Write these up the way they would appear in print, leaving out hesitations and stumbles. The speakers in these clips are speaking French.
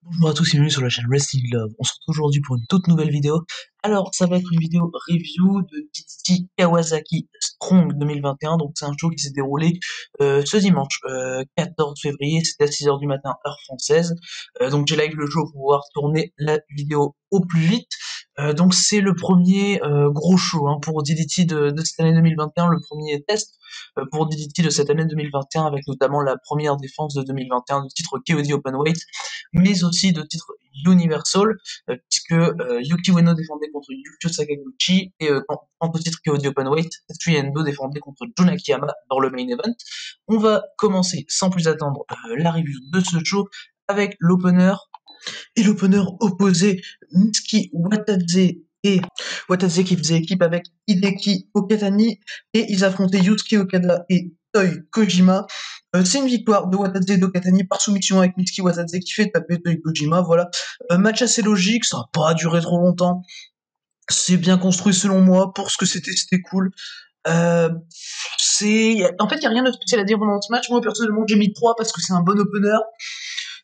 Bonjour à tous et bienvenue sur la chaîne Wrestling Love. On se retrouve aujourd'hui pour une toute nouvelle vidéo. Alors, ça va être une vidéo review de DDT Kawasaki Strong 2021. Donc, c'est un show qui s'est déroulé ce dimanche 14 février. C'était à 6h du matin, heure française. Donc, j'ai live le show pour pouvoir tourner la vidéo au plus vite. Donc, c'est le premier gros show pour DDT de cette année 2021, le premier test pour DDT de cette année 2021, avec notamment la première défense de 2021 du titre KOD Openweight, mais aussi de titre Universal, puisque Yuki Ueno défendait contre Yukio Sakaguchi, et quant au titre KOD Openweight, Tetsuya Endo défendait contre Jun Akiyama dans le main event. On va commencer sans plus attendre la review de ce show avec l'opener. Et l'opener opposé, Mitsuki Watadze et Watadze qui faisait équipe avec Hideki Okatani, et ils affrontaient Yusuke Okada et Toi Kojima. C'est une victoire de Watadze et d'Okatani par soumission avec Mitsuki Watadze qui fait taper Toi Kojima. Voilà, match assez logique, ça n'a pas duré trop longtemps. C'est bien construit selon moi, pour ce que c'était cool. En fait, il n'y a rien de spécial à dire pendant ce match. Moi, personnellement, j'ai mis 3 parce que c'est un bon opener.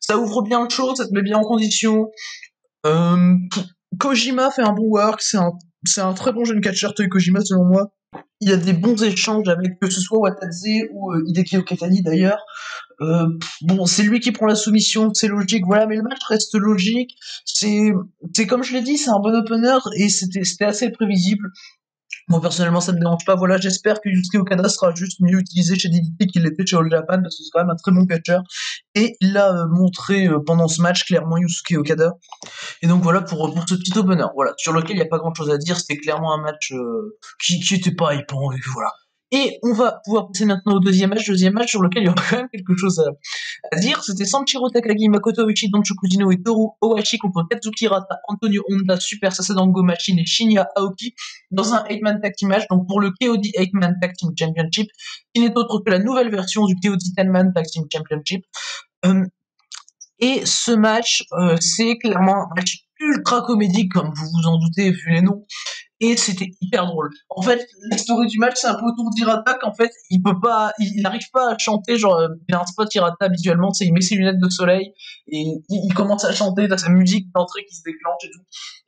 Ça ouvre bien le show, ça te met bien en condition. Kojima fait un bon work, c'est un très bon jeune catcheur, Toi Kojima, selon moi. Il y a des bons échanges avec, que ce soit Watadze ou Hideki Okatani d'ailleurs. Bon, c'est lui qui prend la soumission, c'est logique, voilà, mais le match reste logique. C'est comme je l'ai dit, c'est un bon opener et c'était assez prévisible. Moi, personnellement, ça me dérange pas. Voilà, j'espère que Yusuke Okada sera juste mieux utilisé chez DDT qu'il l'était chez All Japan, parce que c'est quand même un très bon catcheur. Et il l'a montré pendant ce match, clairement, Yusuke Okada. Et donc voilà pour ce petit opener. Voilà, sur lequel il n'y a pas grand chose à dire. C'était clairement un match qui était pas hypant, et voilà. Et on va pouvoir passer maintenant au deuxième match sur lequel il y aura quand même quelque chose à dire. C'était Sanshiro Takagi, Makoto Oichi, Don Chokujino et Toru Owashi contre Katsuki Hirata, Antonio Honda, Super Sasadango Machine et Shinya Aoki dans un 8-man tag team match, donc pour le KOD 8-man tag team championship, qui n'est autre que la nouvelle version du KOD 10-man tag team championship. Et ce match, c'est clairement un match ultra comédique, comme vous vous en doutez vu les noms, et c'était hyper drôle. En fait, la story du match, c'est un peu autour d'Hirata qu'en fait, il n'arrive pas à chanter, genre, il y a un spot Hirata visuellement, il met ses lunettes de soleil, et il commence à chanter, t'as sa musique d'entrée qui se déclenche et tout.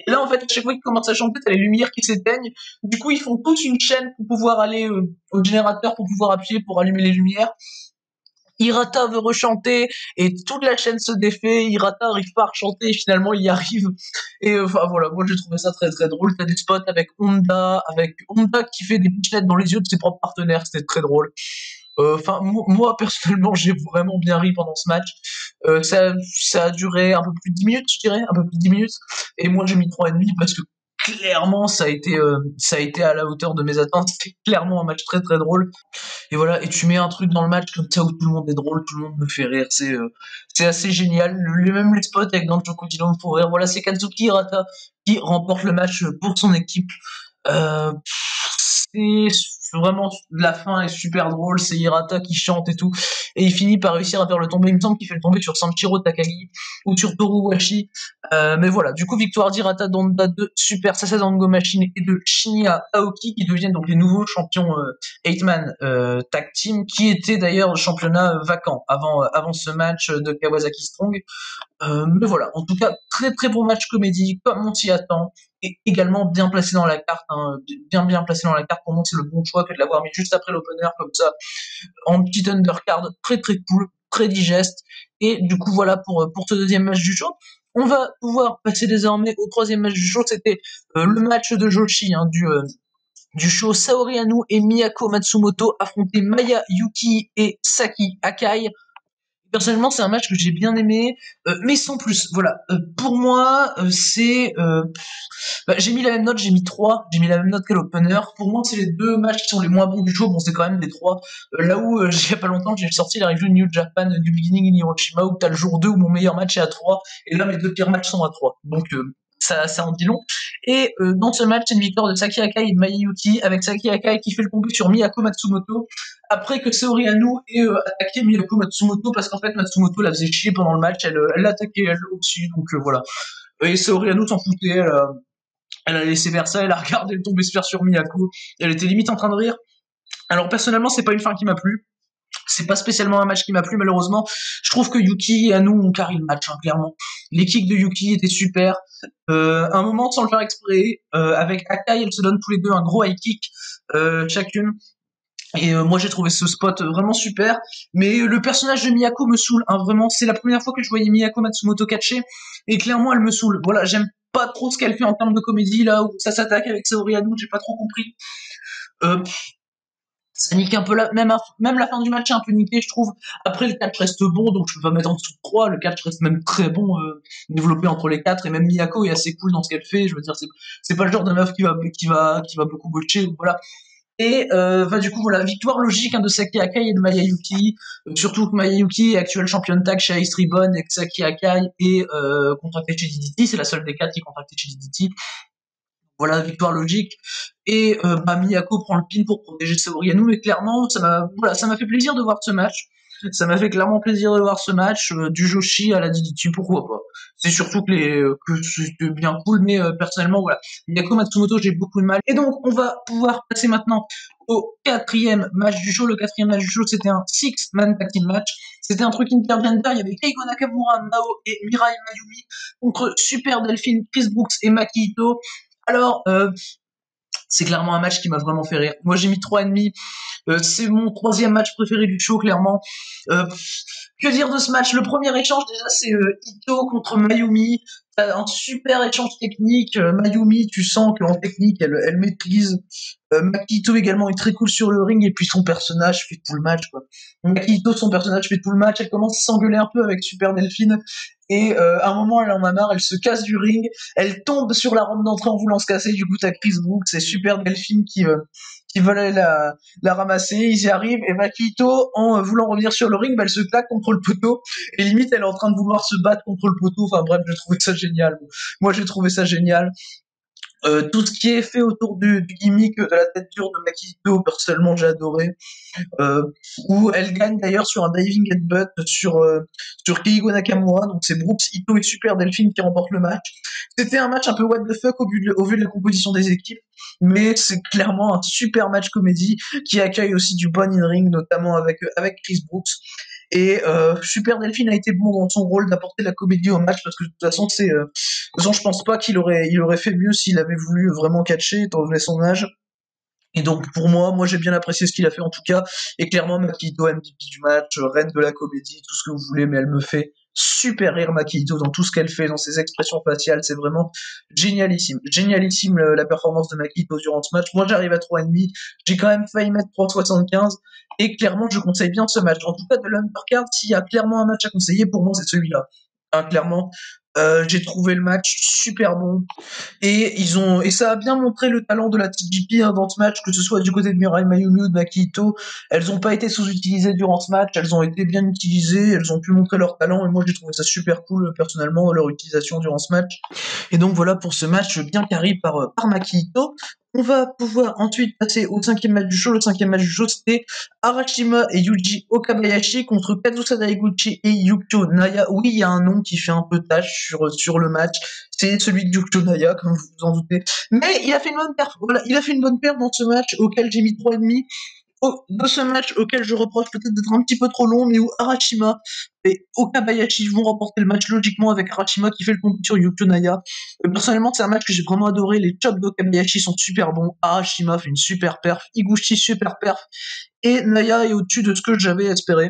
Et là, en fait, à chaque fois qu'il commence à chanter, t'as les lumières qui s'éteignent, du coup, ils font toute une chaîne pour pouvoir aller au générateur, pour pouvoir appuyer pour allumer les lumières. Hirata veut rechanter et toute la chaîne se défait, Hirata arrive pas à rechanter et finalement il y arrive. Et enfin voilà, moi j'ai trouvé ça très très drôle. T'as des spots avec Honda qui fait des pichenettes dans les yeux de ses propres partenaires, c'était très drôle. Enfin moi personnellement j'ai vraiment bien ri pendant ce match. Ça a duré un peu plus de 10 minutes, je dirais, un peu plus de 10 minutes. Et moi j'ai mis 3,5 parce que clairement ça a été à la hauteur de mes attentes. C'était clairement un match très très drôle. Et voilà, et tu mets un truc dans le match comme ça où tout le monde est drôle, tout le monde me fait rire, c'est assez génial. Même les spots avec Danjo Kojima pour rire. Voilà, c'est Katsuki Hirata qui remporte le match pour son équipe. C'est vraiment, la fin est super drôle, c'est Hirata qui chante et tout, et il finit par réussir à faire le tomber. Il me semble qu'il fait le tomber sur Sanshiro Takagi ou sur Toru Owashi. Mais voilà, du coup, victoire d'Hirata, d'Honda, de Super Sasadango Machine et de Shinya Aoki qui deviennent donc les nouveaux champions 8-man tag team, qui était d'ailleurs championnat vacant avant ce match de Kawasaki Strong. Mais voilà, en tout cas, très très bon match comédie, comme on s'y attend, et également bien placé dans la carte, bien placé dans la carte. Pour moi, c'est le bon choix que de l'avoir mis juste après l'opener, comme ça, en petit undercard, très très cool, très digeste. Et du coup, voilà pour ce deuxième match du show. On va pouvoir passer désormais au troisième match du show. C'était le match de Joshi, du show. Saori Anou et Miyako Matsumoto affrontaient Maya Yuki et Saki Akai. Personnellement, c'est un match que j'ai bien aimé, mais sans plus. Voilà. Pour moi, j'ai mis la même note, j'ai mis 3, j'ai mis la même note que l'opener. Pour moi, c'est les deux matchs qui sont les moins bons du show. Bon, c'est quand même des 3. Là où, il y a pas longtemps, j'ai sorti la review de New Japan du Beginning in Hiroshima, où t'as le jour 2 où mon meilleur match est à 3, et là, mes deux pires matchs sont à 3. Donc, ça en dit long. Et dans ce match, c'est une victoire de Saki Akai et de Mayuki, avec Saki Akai qui fait le combo sur Miyako Matsumoto, après que Saori Anou ait attaqué Miyako Matsumoto, parce qu'en fait Matsumoto la faisait chier pendant le match, elle l'attaquait elle aussi, donc voilà. Et Saori Anou s'en foutait, elle a laissé faire ça, elle a regardé le tomber se faire sur Miyako, elle était limite en train de rire. Alors personnellement, c'est pas une fin qui m'a plu. C'est pas spécialement un match qui m'a plu, malheureusement. Je trouve que Yuki et Anou ont carré le match, clairement. Les kicks de Yuki étaient super. Un moment, sans le faire exprès, avec Akai, elles se donnent tous les deux un gros high kick chacune. Et moi j'ai trouvé ce spot vraiment super, mais le personnage de Miyako me saoule, hein, vraiment, c'est la première fois que je voyais Miyako Matsumoto catcher, et clairement elle me saoule. Voilà, j'aime pas trop ce qu'elle fait en termes de comédie, là où ça s'attaque avec Saori Anou, j'ai pas trop compris. Euh, Ça nique un peu même la fin du match est un peu niquée, je trouve. Après, le catch reste bon, donc je peux pas mettre en dessous de 3. Le catch reste même très bon, développé entre les 4. Et même Miyako est assez cool dans ce qu'elle fait. Je veux dire, c'est pas le genre de meuf qui va beaucoup botcher, voilà. Et bah, du coup, voilà, victoire logique, hein, de Saki Akai et de Maya Yuki. Surtout que Maya Yuki est actuelle championne tag chez Ice Ribbon et que Saki Akai est contractée chez DDT. C'est la seule des 4 qui est contractée chez DDT. Voilà, victoire logique. Et bah, Miyako prend le pin pour protéger Saori Anou. Et clairement, ça m'a fait plaisir de voir ce match. Ça m'a fait clairement plaisir de voir ce match, du Joshi à la DDT, pourquoi pas. C'est surtout que c'était bien cool, mais personnellement, voilà. Miyako Matsumoto, j'ai beaucoup de mal. Et donc, on va pouvoir passer maintenant au quatrième match du show. Le quatrième match du show, c'était un six-man tag team match. C'était un truc intergender. Il y avait Keigo Nakamura, Nao et Mirai Mayumi contre Super Delphine, Chris Brooks et Maki Ito. Alors, c'est clairement un match qui m'a vraiment fait rire. Moi, j'ai mis 3,5. C'est mon troisième match préféré du show, clairement. Euh, que dire de ce match? Le premier échange, déjà, c'est Ito contre Mayumi. Un super échange technique. Mayumi, tu sens qu'en technique, elle maîtrise. Makito également est très cool sur le ring, et puis son personnage fait tout le match, quoi. Makito, son personnage fait tout le match. Elle commence à s'engueuler un peu avec Super Delphine, et à un moment, elle en a marre, elle se casse du ring, elle tombe sur la rampe d'entrée en voulant se casser. Du coup, t'as Chris Brooks, c'est Super Delphine qui veulent aller la ramasser. Ils y arrivent, et Makito, en voulant revenir sur le ring, bah, elle se claque contre le poteau, et limite, elle est en train de vouloir se battre contre le poteau. Enfin bref, j'ai trouvé ça génial. Moi, j'ai trouvé ça génial. Tout ce qui est fait autour du gimmick de la tête dure de Makito, personnellement, j'ai adoré. Euh, où elle gagne d'ailleurs sur un diving headbutt sur Keigo Nakamura. Donc c'est Brooks, Ito et Super Delphine qui remportent le match. C'était un match un peu what the fuck au vu de la composition des équipes, mais c'est clairement un super match comédie qui accueille aussi du bon in-ring, notamment avec Chris Brooks. Et Super Delphine a été bon dans son rôle d'apporter de la comédie au match, parce que de toute façon, je pense pas qu'il aurait fait mieux s'il avait voulu vraiment catcher, étant donné son âge. Et donc pour moi j'ai bien apprécié ce qu'il a fait en tout cas, et clairement Makito MVP du match, reine de la comédie, tout ce que vous voulez, mais elle me fait super rire Makito dans tout ce qu'elle fait, dans ses expressions faciales, c'est vraiment génialissime. Génialissime la performance de Makito durant ce match. Moi j'arrive à 3,5, j'ai quand même failli mettre 3,75, et clairement je conseille bien ce match. En tout cas de l'Undercard, s'il y a clairement un match à conseiller, pour moi c'est celui-là. Hein, clairement. J'ai trouvé le match super bon, et ça a bien montré le talent de la TJP, hein, dans ce match, que ce soit du côté de Mirai Mayumi ou de Makito. Elles ont pas été sous-utilisées durant ce match, elles ont été bien utilisées, elles ont pu montrer leur talent, et moi j'ai trouvé ça super cool personnellement, leur utilisation durant ce match. Et donc voilà pour ce match bien carré par Makito. On va pouvoir ensuite passer au cinquième match du show. Le cinquième match du show, c'était Arashima et Yuji Okabayashi contre Kazusa Daiguchi et Yukio Naya. Oui, il y a un nom qui fait un peu tâche sur le match. C'est celui de Yukio Naya, comme vous vous en doutez. Mais il a fait une bonne perf. Voilà, il a fait une bonne perf dans ce match auquel j'ai mis 3,5. De ce match auquel je reproche peut-être d'être un petit peu trop long, mais où Arashima et Okabayashi vont remporter le match logiquement, avec Arashima qui fait le compte sur Yukio Naya. Personnellement, c'est un match que j'ai vraiment adoré. Les chops d'Okabayashi sont super bons. Arashima fait une super perf. Higuchi, super perf. Et Naya est au-dessus de ce que j'avais espéré.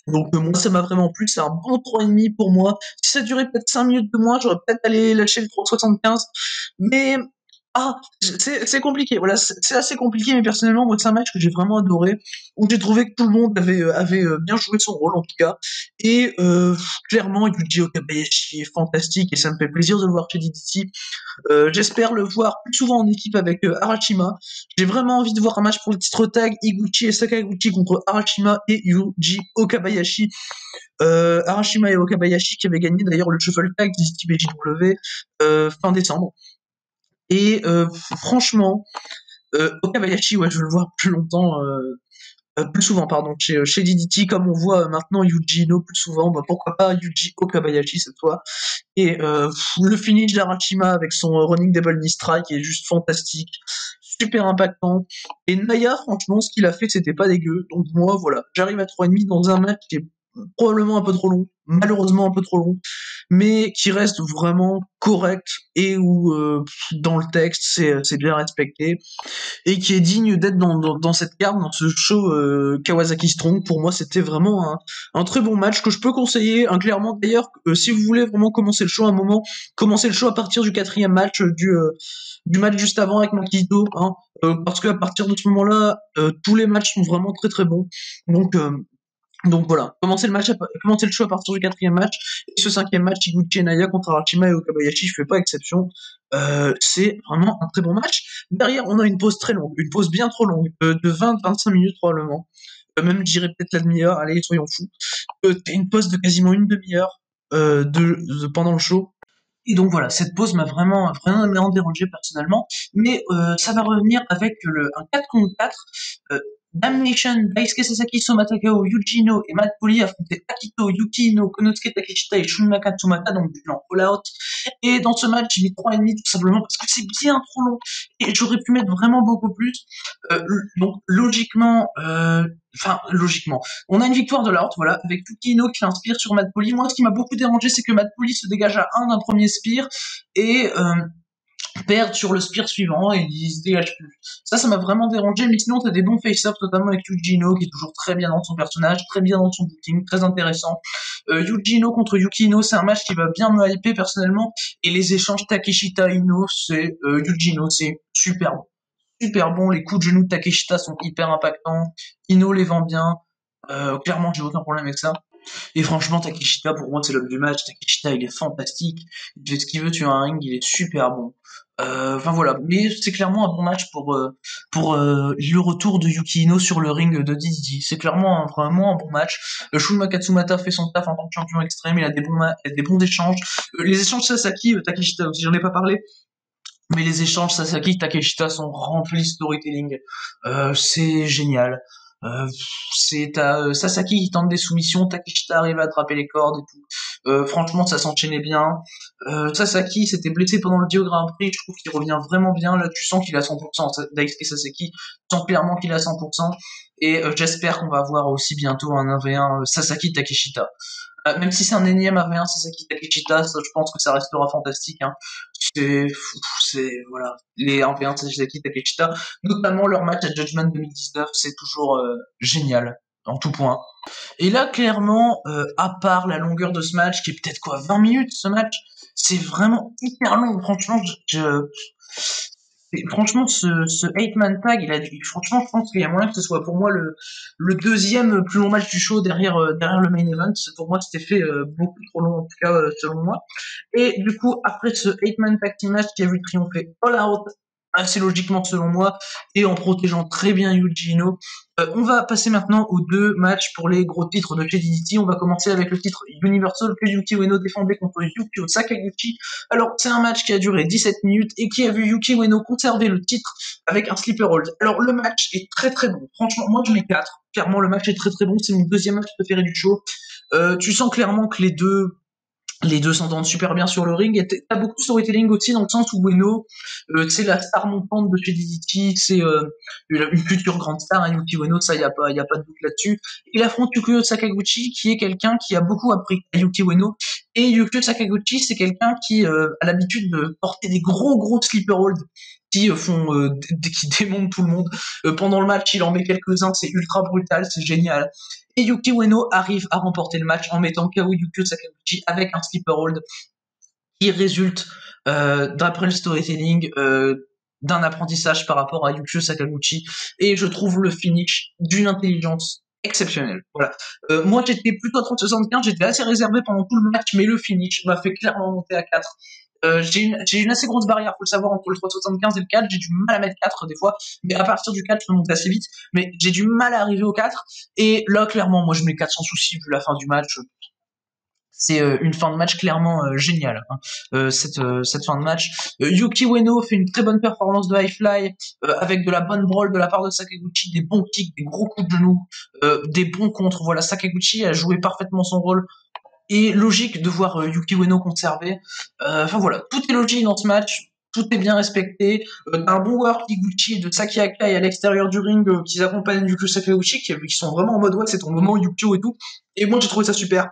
Donc moi ça m'a vraiment plu, c'est un bon 3,5 pour moi. Si ça durait peut-être 5 minutes de moins, j'aurais peut-être allé lâcher le 3,75. Mais c'est compliqué, voilà, c'est assez compliqué, mais personnellement, moi, c'est un match que j'ai vraiment adoré, où j'ai trouvé que tout le monde avait bien joué son rôle, en tout cas, et clairement, Yuji Okabayashi est fantastique, et ça me fait plaisir de le voir chez DDT. J'espère le voir plus souvent en équipe avec Arashima. J'ai vraiment envie de voir un match pour le titre tag, Higuchi et Sakaguchi contre Arashima et Yuji Okabayashi. Arashima et Okabayashi qui avaient gagné d'ailleurs le Shuffle Tag DDT BJW fin décembre. Et franchement, Okabayashi, ouais, je veux le voir plus souvent, pardon, chez DDT, comme on voit maintenant Yuji Ino plus souvent, bah pourquoi pas Yuji Okabayashi cette fois. Et le finish d'Arashima avec son running double knee strike est juste fantastique, super impactant. Et Naya, franchement, ce qu'il a fait, c'était pas dégueu. Donc moi, voilà, j'arrive à 3,5 dans un match qui est probablement un peu trop long, malheureusement un peu trop long, mais qui reste vraiment correct et où dans le texte c'est bien respecté et qui est digne d'être dans cette carte, dans ce show Kawasaki Strong. Pour moi, c'était vraiment un très bon match que je peux conseiller, clairement. D'ailleurs, si vous voulez vraiment commencer le show à un moment, commencez le show à partir du 4e match du match juste avant avec Makito, hein, parce qu'à partir de ce moment-là, tous les matchs sont vraiment très très bons. Donc donc voilà, commencez le show à partir du 4e match, et ce 5e match, Higuchi et Naya contre Arashima et Okabayashi, je fais pas exception, c'est vraiment un très bon match. Derrière, on a une pause très longue, une pause bien trop longue, de 20-25 minutes probablement, même je dirais peut-être la demi-heure, allez, soyons fous, une pause de quasiment une demi-heure pendant le show. Et donc voilà, cette pause m'a vraiment dérangé personnellement, mais ça va revenir avec un 4 contre 4. Damnation, Daisuke Sasaki, Soma Takao, Yuji Ino et Matt Poli affrontaient Akito, Yuki Ino, Konosuke Takeshita et Shunmaka Tsumata, donc du plan All Out. Et dans ce match, j'ai mis 3,5 tout simplement parce que c'est bien trop long et j'aurais pu mettre vraiment beaucoup plus. Donc logiquement, on a une victoire de l'Out, voilà, avec Yuki Ino qui fait un spear sur Matt Poli. Moi, ce qui m'a beaucoup dérangé, c'est que Matt Poli se dégage à 1 d'un premier spear et perdre sur le spear suivant et il se dégage plus. Ça m'a vraiment dérangé, mais sinon t'as des bons face-ups, notamment avec Yujino qui est toujours très bien dans son personnage, très bien dans son booking, très intéressant. Yujino contre Yukino, c'est un match qui va bien me hyper personnellement, et les échanges Takeshita-Ino, c'est Yujino, c'est super bon. Super bon, les coups de genoux de Takeshita sont hyper impactants, Ino les vend bien, clairement j'ai aucun problème avec ça. Et franchement, Takeshita, pour moi, c'est l'homme du match. Takeshita, il est fantastique. Il fait ce qu'il veut sur un ring, il est super bon. Enfin voilà, mais c'est clairement un bon match pour le retour de Yuki Ino sur le ring de DDT. C'est clairement vraiment un bon match. Shunma Katsumata fait son taf en tant que champion extrême, il a des bons échanges. Les échanges Sasaki, Takeshita aussi, j'en ai pas parlé, mais les échanges Sasaki-Takeshita sont remplis de storytelling. C'est génial. Sasaki qui tente des soumissions, Takeshita arrive à attraper les cordes et tout. Franchement, ça s'enchaînait bien. Sasaki s'était blessé pendant le Dio Grand Prix, je trouve qu'il revient vraiment bien. Là, tu sens qu'il est à 100%. Daisuke Sasaki, tu sens clairement qu'il est à 100%. Et j'espère qu'on va avoir aussi bientôt un 1v1 Sasaki-Takeshita. Même si c'est un énième 1v1 Sasaki Takeshita, ça, je pense que ça restera fantastique. Hein. Voilà, les 1v1 Sasaki Takeshita, notamment leur match à Judgment 2019, c'est toujours génial, en tout point. Et là, clairement, à part la longueur de ce match, qui est peut-être 20 minutes ce match, c'est vraiment hyper long. Franchement, franchement, ce 8-man tag, franchement, je pense qu'il y a moyen que ce soit pour moi le deuxième plus long match du show derrière le main event. Pour moi, c'était fait beaucoup trop long, en tout cas, selon moi. Et du coup, après ce 8-man tag team match qui a vu triompher All Out, assez logiquement selon moi, et en protégeant très bien Yuji Ino, on va passer maintenant aux deux matchs pour les gros titres de chez DDT. On va commencer avec le titre Universal que Yuki Ueno défendait contre Yukio Sakaguchi. Alors, c'est un match qui a duré 17 minutes et qui a vu Yuki Ueno conserver le titre avec un sleeper hold. Alors, le match est très très bon. Franchement, moi je mets 4. Clairement, le match est très très bon. C'est mon deuxième match préféré du show. Tu sens clairement que les deux s'entendent super bien sur le ring, et t'as beaucoup de storytelling aussi dans le sens où Ueno, c'est la star montante de chez DDT, c'est une future grande star, hein, Yuki Ueno, ça y a pas de doute là-dessus. Il affronte Yukio Sakaguchi, qui est quelqu'un qui a beaucoup appris à Yuki Ueno, et Yukio Sakaguchi, c'est quelqu'un qui a l'habitude de porter des gros sleeper holds qui qui démontent tout le monde. Pendant le match, il en met quelques-uns, c'est ultra brutal, c'est génial. Et Yuki Ueno arrive à remporter le match en mettant KO Yukio Sakaguchi avec un sleeper hold qui résulte, d'après le storytelling, d'un apprentissage par rapport à Yukio Sakaguchi, et je trouve le finish d'une intelligence exceptionnelle. Voilà. Moi j'étais plutôt à 30-75, j'étais assez réservé pendant tout le match, mais le finish m'a fait clairement monter à 4. J'ai une assez grosse barrière, faut le savoir, entre le 3,75 et le 4, j'ai du mal à mettre 4 des fois, mais à partir du 4, je peux monter assez vite, mais j'ai du mal à arriver au 4, et là, clairement, moi je mets 4 sans souci, vu la fin du match, c'est une fin de match clairement géniale, hein. Cette fin de match. Yuki Ueno fait une très bonne performance de high fly, avec de la bonne brawl de la part de Sakaguchi, des bons kicks, des gros coups de genoux, des bons contres. Voilà, Sakaguchi a joué parfaitement son rôle. Et logique de voir Yuki Ueno conserver. Enfin voilà, tout est logique dans ce match. tout est bien respecté. T'as un bon work Higuchi et de Saki Akai à l'extérieur du ring qui accompagnent Yukio Sakaguchi, qui sont vraiment en mode ouais, c'est ton moment Yukio et tout. Et moi j'ai trouvé ça super.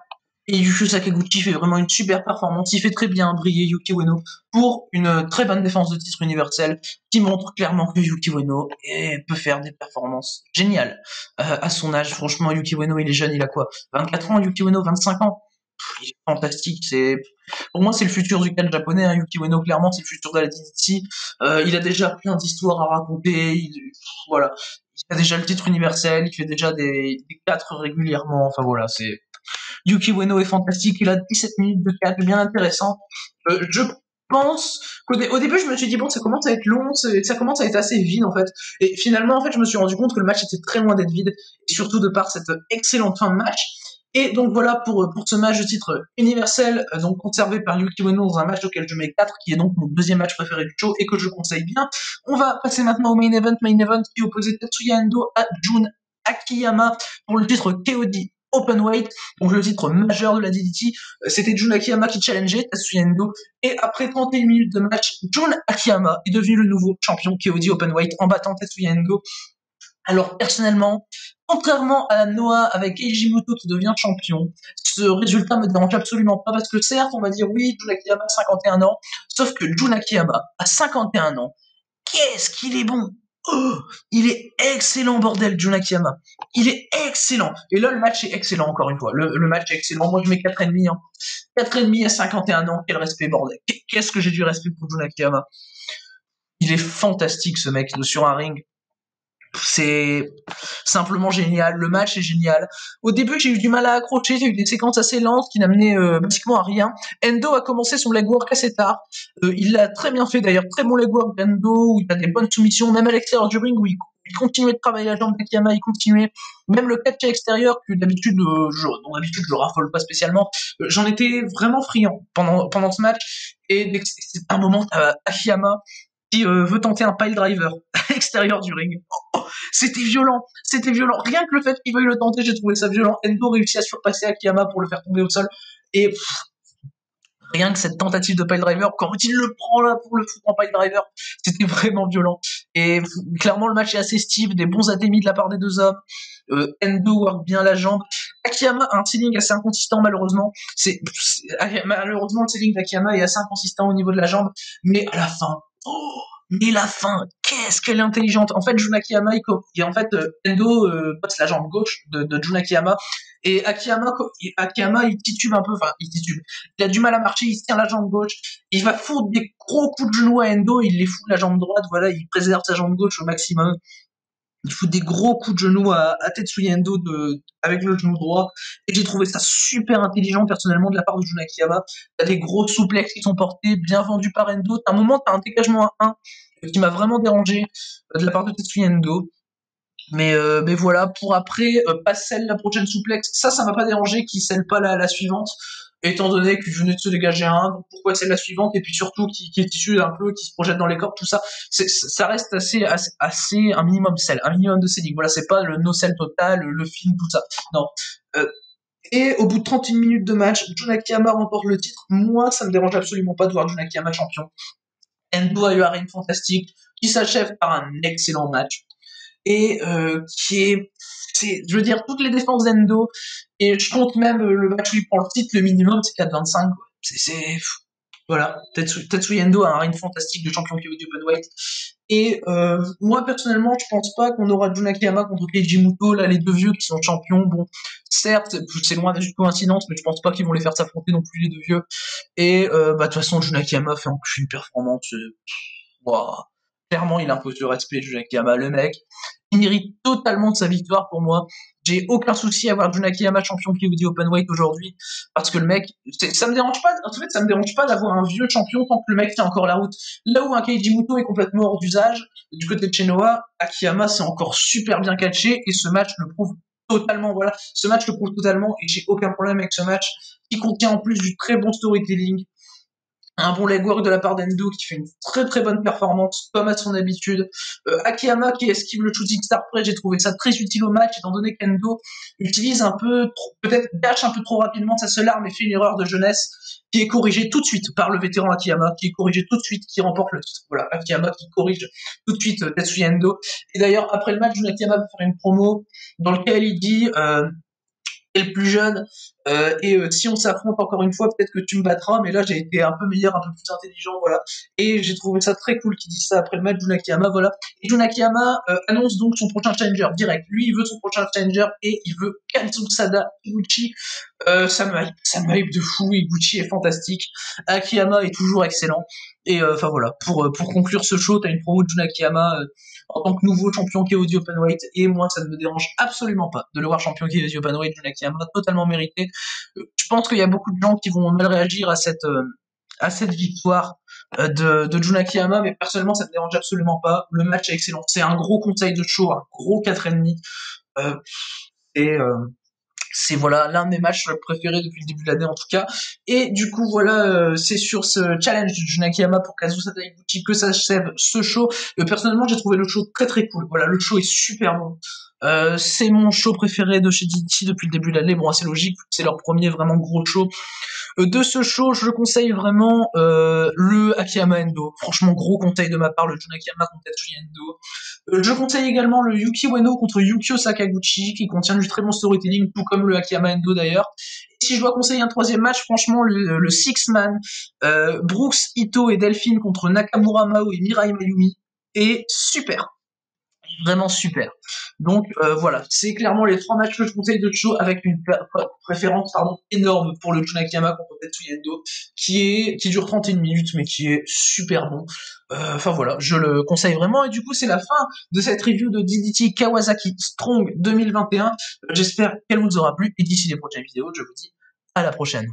Et Yukio Sakaguchi fait vraiment une super performance. Il fait très bien briller Yuki Ueno pour une très bonne défense de titre universel qui montre clairement que Yuki Ueno peut faire des performances géniales. À son âge, franchement, Yuki Ueno, il est jeune, il a quoi? 24 ans, Yuki Ueno, 25 ans. Il est fantastique. Pour moi, c'est le futur du catch japonais. Hein. Yuki Ueno, clairement, c'est le futur de la DDT. Il a déjà plein d'histoires à raconter. Voilà. Il a déjà le titre universel. Il fait déjà des 4 régulièrement. Enfin voilà, c'est Yuki Ueno est fantastique. Il a 17 minutes de catch, bien intéressant. Je pense qu'au début, je me suis dit bon, ça commence à être long, ça commence à être assez vide en fait. Et finalement, en fait, je me suis rendu compte que le match était très loin d'être vide, et surtout de par cette excellente fin de match. Et donc voilà pour ce match de titre universel, donc conservé par Yuki Ueno dans un match auquel je mets 4, qui est donc mon deuxième match préféré du show et que je conseille bien. On va passer maintenant au main event qui opposait Tetsuya Endo à Jun Akiyama pour le titre KOD Openweight, donc le titre majeur de la DDT. C'était Jun Akiyama qui challengeait Tetsuya Endo, et après 31 minutes de match, Jun Akiyama est devenu le nouveau champion KOD Openweight en battant Tetsuya Endo. Alors personnellement, contrairement à Noah avec Eiji Muto qui devient champion, ce résultat me dérange absolument pas parce que certes, on va dire oui, Jun Akiyama a 51 ans, sauf que Jun Akiyama a 51 ans. Qu'est-ce qu'il est bon! Oh, il est excellent, bordel, Jun Akiyama. Il est excellent. Et là, le match est excellent, encore une fois. Le match est excellent. Moi, je mets 4,5. Hein. 4,5 à 51 ans. Quel respect, bordel. Qu'est-ce que j'ai du respect pour Jun Akiyama. Il est fantastique, ce mec, sur un ring. C'est simplement génial, le match est génial. Au début, j'ai eu du mal à accrocher, j'ai eu des séquences assez lentes qui n'amenaient basiquement à rien. Endo a commencé son legwork assez tard. Il l'a très bien fait d'ailleurs, très bon legwork d'Endo, où il a des bonnes soumissions, même à l'extérieur du ring, où il continuait de travailler la jambe d'Akiyama, il continuait. Même le catch à l'extérieur, que d'habitude, dont d'habitude je raffole pas spécialement, j'en étais vraiment friand pendant ce match. Et c'est un moment, Akiyama qui veut tenter un pile driver à l'extérieur du ring. Oh, c'était violent, c'était violent. Rien que le fait qu'il veuille le tenter, j'ai trouvé ça violent. Endo réussit à surpasser Akiyama pour le faire tomber au sol. Et rien que cette tentative de pile driver, quand il le prend là pour le foutre en pile driver, c'était vraiment violent. Et clairement, le match est assez stiff, des bons atémis de la part des deux hommes. Endo work bien la jambe. Akiyama a un ceiling assez inconsistant, malheureusement. Malheureusement, le ceiling d'Akiyama est assez inconsistant au niveau de la jambe. Mais à la fin, mais la fin, qu'est-ce qu'elle est intelligente. En fait, Jun Akiyama, Endo passe la jambe gauche de Jun Akiyama, et Akiyama, il titube un peu, enfin, il titube. Il a du mal à marcher, il se tient la jambe gauche, il va foutre des gros coups de genou à Endo, il les fout la jambe droite, voilà, il préserve sa jambe gauche au maximum. Il fout des gros coups de genou à Tetsuya Endo avec le genou droit, et j'ai trouvé ça super intelligent personnellement de la part de Jun Akiyama. T'as des gros souplexes qui sont portés, bien vendus par Endo. T'as un moment, t'as un dégagement à 1 qui m'a vraiment dérangé de la part de Tetsuya Endo. Mais voilà, pour après, pas scelle la prochaine souplex, ça m'a pas dérangé qu'il scelle pas la suivante, étant donné qu'il venait de se dégager un, donc pourquoi scelle la suivante, et puis surtout qui est issu un peu, qui se projette dans les cordes, tout ça, ça reste assez un minimum sell, un minimum de selling, voilà, c'est pas le no sell total, le film, tout ça, non. Et au bout de 31 minutes de match, Jun Akiyama remporte le titre. Moi, ça me dérange absolument pas de voir Jun Akiyama champion. Endo a eu un reign fantastique, qui s'achève par un excellent match. Et je veux dire, toutes les défenses d'Endo, et je compte même le match où il prend le titre, le minimum, c'est 4,25, quoi. Voilà, Tetsuya Endo a un reign fantastique de champion KOD Openweight. Et moi, personnellement, je pense pas qu'on aura Jun Akiyama contre Keiji Muto, là, les deux vieux qui sont champions. Bon, certes, c'est loin d'être une coïncidence, mais je pense pas qu'ils vont les faire s'affronter non plus, les deux vieux. Et de toute façon, Jun Akiyama fait une performance... Wow. Clairement, il impose le respect, Jun Akiyama, le mec. Il mérite totalement de sa victoire pour moi. J'ai aucun souci à voir Jun Akiyama champion KOD Openweight aujourd'hui, parce que le mec, ça me dérange pas, en fait, ça me dérange pas d'avoir un vieux champion tant que le mec tient encore la route. Là où un Keiji Muto est complètement hors d'usage, du côté de Chenoa, Akiyama c'est encore super bien catché, et ce match le prouve totalement, voilà. Ce match le prouve totalement, et j'ai aucun problème avec ce match, qui contient en plus du très bon storytelling, un bon legwork de la part d'Endo qui fait une très très bonne performance comme à son habitude. Akiyama qui esquive le shooting star press, j'ai trouvé ça très utile au match étant donné qu'Endo utilise un peu trop, peut-être gâche un peu trop rapidement sa seule arme et fait une erreur de jeunesse qui est corrigée tout de suite par le vétéran Akiyama, qui est corrigée tout de suite, qui remporte le titre. Voilà, Akiyama qui corrige tout de suite Tetsuya Endo. Et d'ailleurs, après le match, Jun Akiyama va faire une promo dans lequel il dit et le plus jeune, si on s'affronte encore une fois, peut-être que tu me battras, mais là j'ai été un peu meilleur, un peu plus intelligent, voilà. Et j'ai trouvé ça très cool qu'il dise ça après le match, Jun Akiyama, voilà. Et Jun Akiyama annonce donc son prochain challenger direct. Lui, il veut son prochain challenger et il veut Katsusada Iguchi. Ça me hype de fou. Iguchi est fantastique. Akiyama est toujours excellent. Et enfin voilà, pour conclure ce show, t'as une promo de Jun Akiyama en tant que nouveau champion KOD Openweight, et moi ça ne me dérange absolument pas de le voir champion KOD Openweight. Jun Akiyama, totalement mérité. Je pense qu'il y a beaucoup de gens qui vont mal réagir à cette victoire de Jun Akiyama, mais personnellement ça me dérange absolument pas. Le match est excellent, c'est un gros conseil de show, un gros 4,5. Euh, et c'est voilà l'un de mes matchs préférés depuis le début de l'année en tout cas. Et du coup voilà, c'est sur ce challenge de Jun Akiyama pour Kazusa Taiguchi que s'achève ce show. Personnellement j'ai trouvé le show très très cool. Voilà, le show est super bon. C'est mon show préféré de chez DDT depuis le début de l'année. Bon, c'est logique, c'est leur premier vraiment gros show. De ce show, je conseille vraiment le Akiyama Endo. Franchement, gros conseil de ma part, le Jun Akiyama contre Tetsuya Endo. Je conseille également le Yuki Ueno contre Yukio Sakaguchi, qui contient du très bon storytelling, tout comme le Akiyama Endo d'ailleurs. Et si je dois conseiller un troisième match, franchement, le Six Man, Brooks, Ito et Delphine contre Nakamura Mao et Mirai Mayumi, est super. Vraiment super. Donc voilà, c'est clairement les 3 matchs que je conseille de show avec une préférence énorme pour le Jun Akiyama contre Tetsuya Endo qui dure 31 minutes mais qui est super bon. Enfin voilà, je le conseille vraiment et du coup c'est la fin de cette review de DDT Kawasaki Strong 2021. J'espère qu'elle vous aura plu et d'ici les prochaines vidéos, je vous dis à la prochaine.